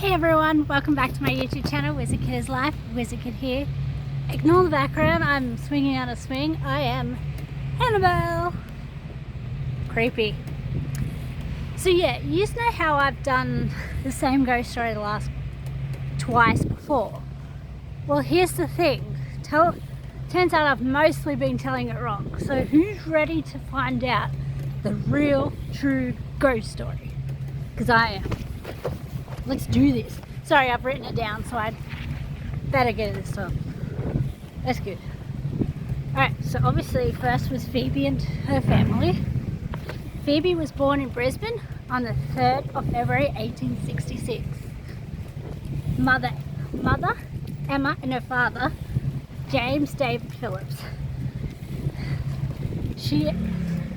Hey everyone, welcome back to my YouTube channel, Wizard Kid is Life. Wizard Kid here. Ignore the background, I'm swinging on a swing. I am Annabelle. Creepy. So yeah, you know how I've done the same ghost story the last twice before. Well, here's the thing. Turns out I've mostly been telling it wrong. So who's ready to find out the real, true ghost story? Because I am. Let's do this. Sorry, I've written it down, so I'd better get it this time. That's good. Alright, so obviously first was Phoebe and her family. Phoebe was born in Brisbane on the 3rd of February 1866. Mother Emma, and her father James David Phillips.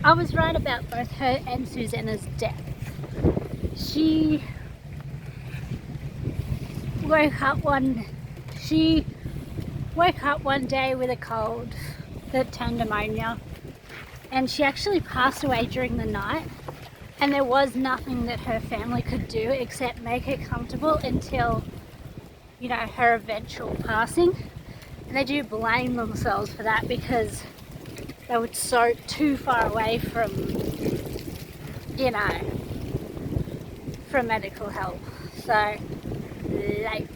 I was right about both her and Susanna's death. She woke up one day with a cold that turned pneumonia, and she actually passed away during the night, and there was nothing that her family could do except make her comfortable until, you know, her eventual passing. And they do blame themselves for that because they were so too far away from, you know, from medical help. So life.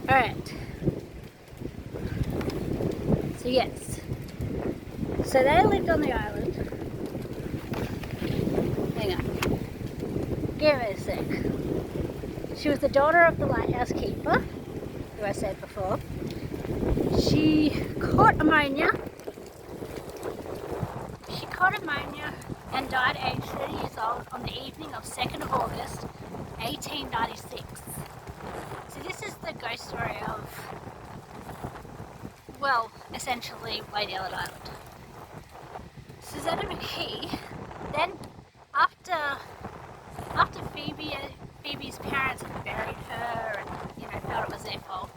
Alright. So yes. So they lived on the island. Hang on. Give me a sec. She was the daughter of the lighthouse keeper, who I said before. She caught pneumonia. And died aged 30 years old on the evening of 2nd of August 1896. So this is the ghost story of, well, essentially Lady Ellen Island. Susanna McKee, then after Phoebe's parents had buried her and, you know, felt it was their fault,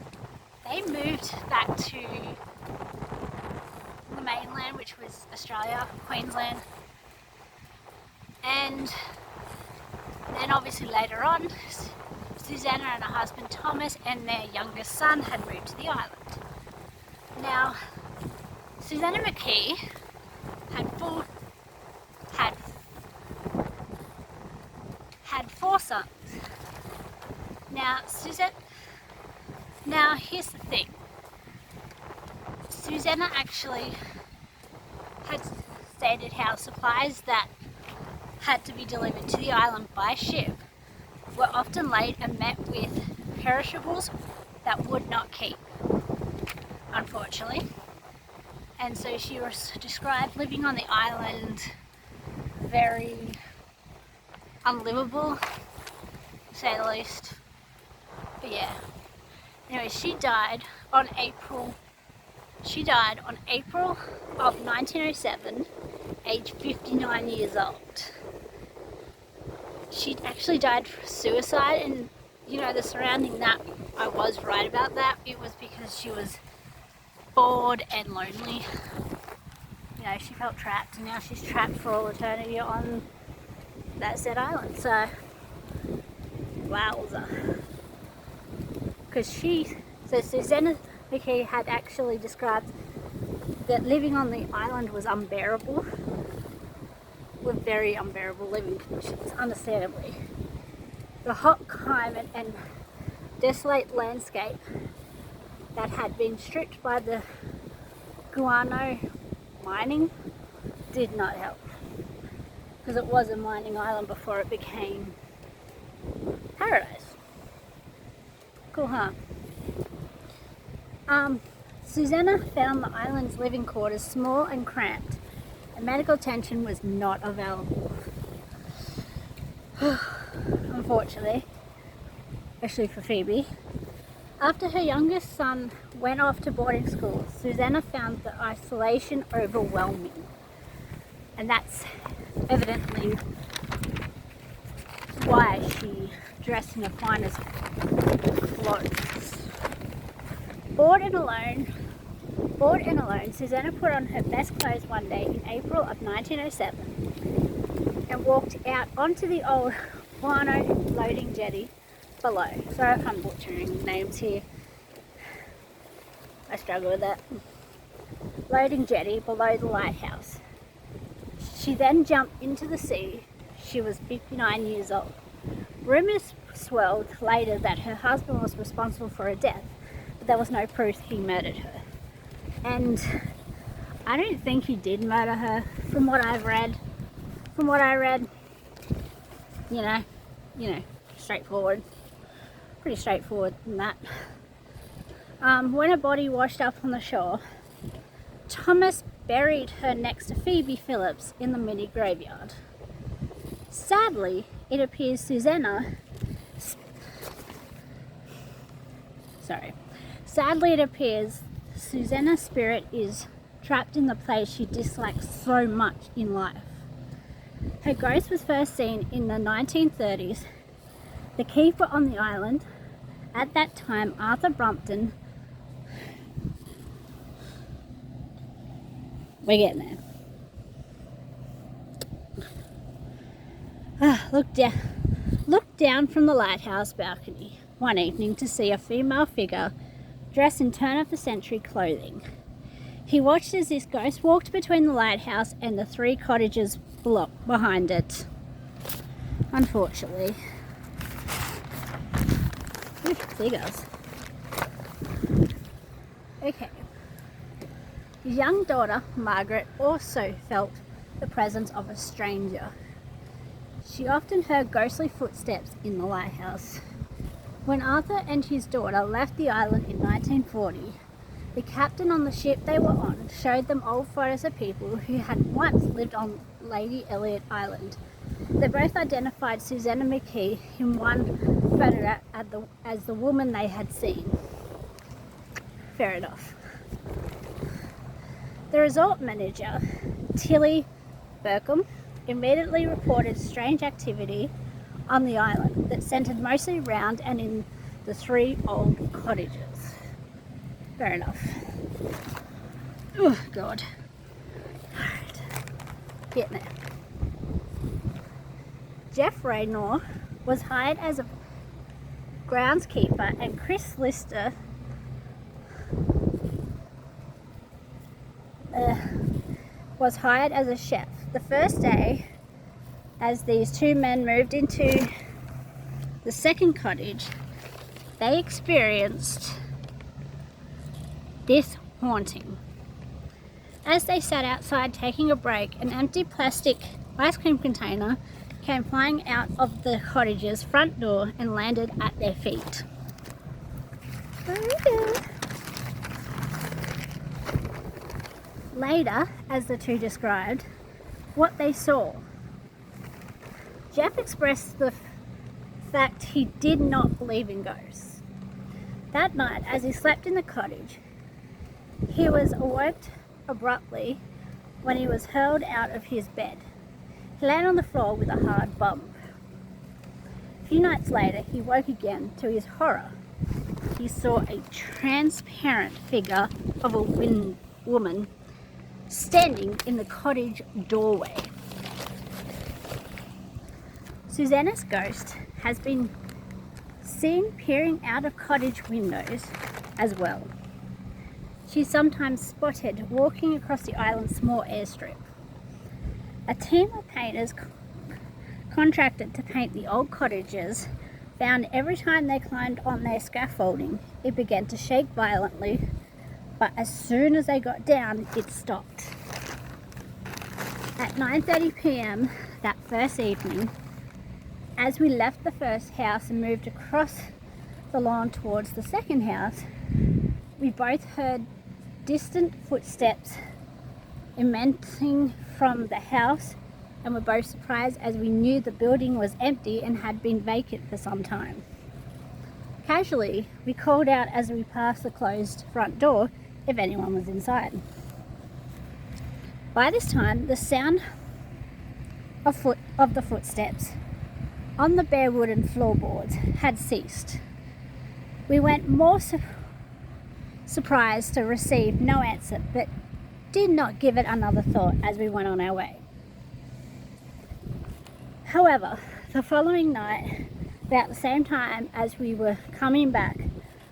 they moved back to the mainland, which was Australia, Queensland. And then obviously later on, Susanna and her husband Thomas and their youngest son had moved to the island. Now, Susanna McKee had four sons. Now here's the thing. Susanna actually had stated how supplies that had to be delivered to the island by ship were often late and met with perishables that would not keep, unfortunately. And so she was described living on the island very unlivable, to say the least. But yeah. Anyway, she died on April of 1907, aged 59 years old. She actually died for suicide, and you know, the surrounding that, I was right about that. It was because she was bored and lonely. You know, she felt trapped, and now she's trapped for all eternity on that said island. So, wowza. Because Susanna McKee had actually described that living on the island was unbearable, with very unbearable living conditions, understandably. The hot climate and desolate landscape that had been stripped by the guano mining did not help, because it was a mining island before it became paradise. Cool, huh? Susanna found the island's living quarters small and cramped, and medical attention was not available. Unfortunately, especially for Phoebe. After her youngest son went off to boarding school, Susanna found the isolation overwhelming. And that's evidently why she dressed in her finest clothes. Bored and alone, Susanna put on her best clothes one day in April of 1907 and walked out onto the old guano loading jetty below. Sorry if I'm butchering names here. I struggle with that. Loading jetty below the lighthouse. She then jumped into the sea. She was 59 years old. Rumours swirled later that her husband was responsible for her death, but there was no proof he murdered her. And I don't think he did murder her, from what I read, you know, straightforward. Pretty straightforward than that. When her body washed up on the shore, Thomas buried her next to Phoebe Phillips in the mini graveyard. Sadly, it appears Susanna's spirit is trapped in the place she dislikes so much in life. Her ghost was first seen in the 1930s. The keeper on the island, at that time Arthur Brompton, we're getting there. Looked down from the lighthouse balcony one evening to see a female figure dressed in turn-of-the-century clothing. He watched as this ghost walked between the lighthouse and the 3 cottages behind it. Unfortunately. Figures. Okay. His young daughter, Margaret, also felt the presence of a stranger. She often heard ghostly footsteps in the lighthouse. When Arthur and his daughter left the island in 1940, the captain on the ship they were on showed them old photos of people who had once lived on Lady Elliot Island. They both identified Susanna McKee in one photograph as the woman they had seen. Fair enough. The resort manager, Tilly Burkham, immediately reported strange activity on the island that centered mostly around and in the 3 old cottages. Fair enough. Oh, God. Alright. Getting there. Jeff Raynor was hired as a groundskeeper and Chris Lister was hired as a chef. The first day, as these 2 men moved into the second cottage, they experienced this haunting. As they sat outside taking a break, an empty plastic ice cream container came flying out of the cottage's front door and landed at their feet. Later, as the 2 described what they saw, Jeff expressed the fact he did not believe in ghosts. That night, as he slept in the cottage, he was awoke abruptly when he was hurled out of his bed. He landed on the floor with a hard bump. A few nights later, he woke again. To his horror, he saw a transparent figure of a woman standing in the cottage doorway. Susanna's ghost has been seen peering out of cottage windows as well. She's sometimes spotted walking across the island's small airstrip. A team of painters contracted to paint the old cottages found every time they climbed on their scaffolding, it began to shake violently, but as soon as they got down, it stopped. At 9:30 p.m. that first evening, as we left the first house and moved across the lawn towards the second house, we both heard distant footsteps emanating from the house and were both surprised as we knew the building was empty and had been vacant for some time. Casually, we called out as we passed the closed front door if anyone was inside. By this time, the sound of the footsteps on the bare wooden floorboards had ceased. We went more surprised to receive no answer, but did not give it another thought as we went on our way. However, the following night, About the same time as we were coming back,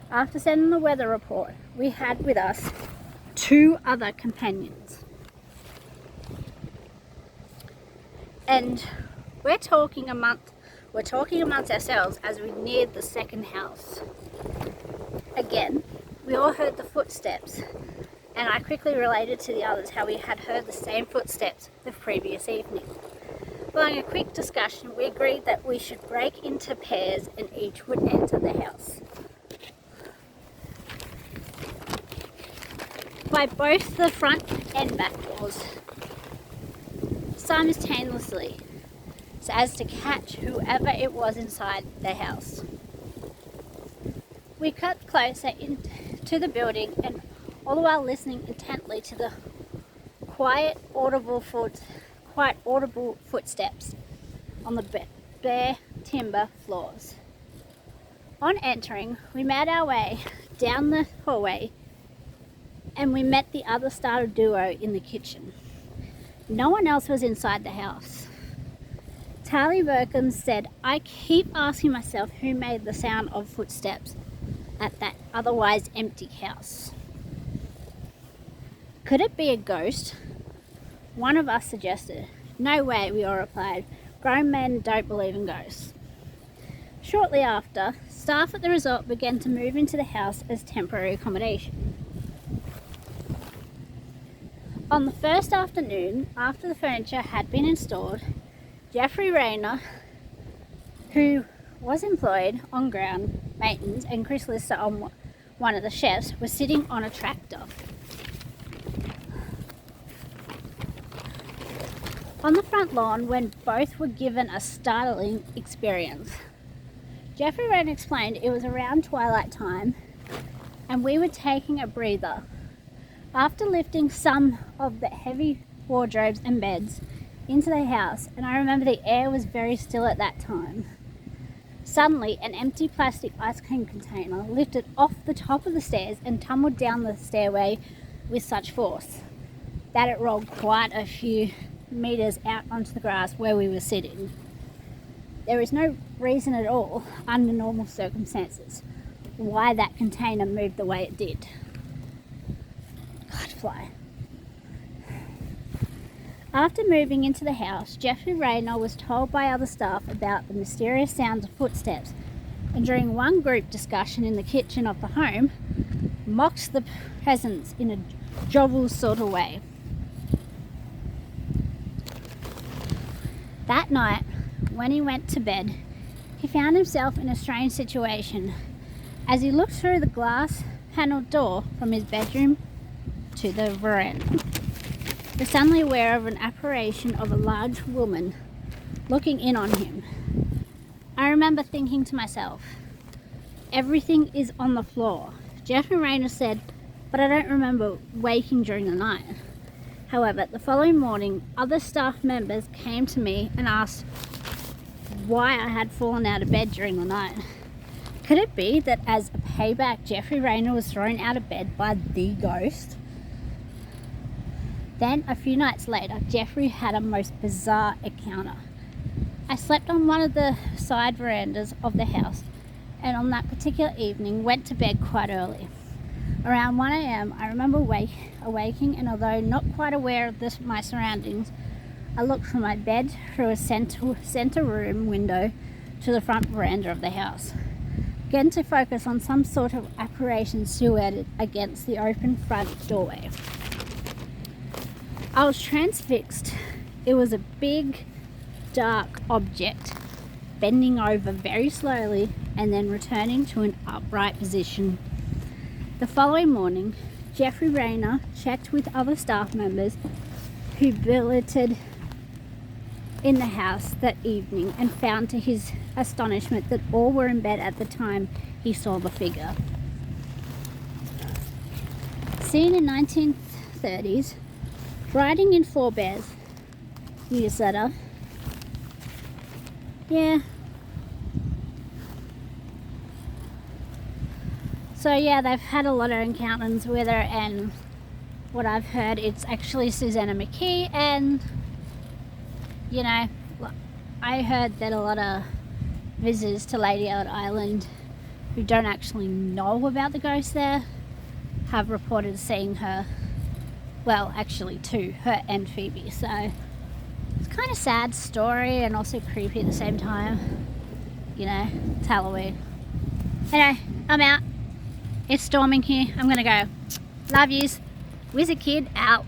after sending the weather report, we had with us 2 other companions. And we're talking amongst ourselves as we neared the second house. Again, we all heard the footsteps, and I quickly related to the others how we had heard the same footsteps the previous evening. Following a quick discussion, we agreed that we should break into pairs and each would enter the house by both the front and back doors, simultaneously, so as to catch whoever it was inside the house. We cut closer into the building, and all the while listening intently to the quite audible footsteps on the bare timber floors. On entering, we made our way down the hallway, and we met the other starter duo in the kitchen. No one else was inside the house. Tali Burkham said, "I keep asking myself who made the sound of footsteps at that otherwise empty house. Could it be a ghost?" One of us suggested. "No way," we all replied. "Grown men don't believe in ghosts." Shortly after, staff at the resort began to move into the house as temporary accommodation. On the first afternoon, after the furniture had been installed, Jeffrey Rayner, who was employed on ground maintenance, and Chris Lister, on one of the chefs, were sitting on a tractor. On the front lawn, when both were given a startling experience. Jeffrey Rayner explained it was around twilight time and we were taking a breather. After lifting some of the heavy wardrobes and beds into the house, and I remember the air was very still at that time, suddenly an empty plastic ice cream container lifted off the top of the stairs and tumbled down the stairway with such force that it rolled quite a few meters out onto the grass where we were sitting. There is no reason at all, under normal circumstances, why that container moved the way it did. God, fly. After moving into the house, Jeffrey Rayner was told by other staff about the mysterious sounds of footsteps, and during one group discussion in the kitchen of the home, mocked the presence in a jovial sort of way. That night, when he went to bed, he found himself in a strange situation. As he looked through the glass panelled door from his bedroom to the veranda, he was suddenly aware of an apparition of a large woman looking in on him. I remember thinking to myself, everything is on the floor. Jeffrey Rayner said, but I don't remember waking during the night. However, the following morning, other staff members came to me and asked why I had fallen out of bed during the night. Could it be that as a payback, Jeffrey Rayner was thrown out of bed by the ghost? Then, a few nights later, Jeffrey had a most bizarre encounter. I slept on one of the side verandas of the house, and on that particular evening went to bed quite early. Around 1 a.m, I remember awaking, and although not quite aware of my surroundings, I looked from my bed through a center room window to the front veranda of the house, again to focus on some sort of apparition silhouetted against the open front doorway. I was transfixed. It was a big, dark object bending over very slowly and then returning to an upright position. The following morning, Jeffrey Rayner checked with other staff members who billeted in the house that evening and found to his astonishment that all were in bed at the time he saw the figure. Seen in 1930s, riding in forebears, newsletter. Yeah. So yeah, they've had a lot of encounters with her, and what I've heard, it's actually Susanna McKee, and you know, I heard that a lot of visitors to Lady Eld Island who don't actually know about the ghost there have reported seeing her. Well, actually two, her and Phoebe. So it's kind of sad story and also creepy at the same time. You know, it's Halloween. Anyway, I'm out. It's storming here. I'm gonna go. Love yous. Wizard Kid out.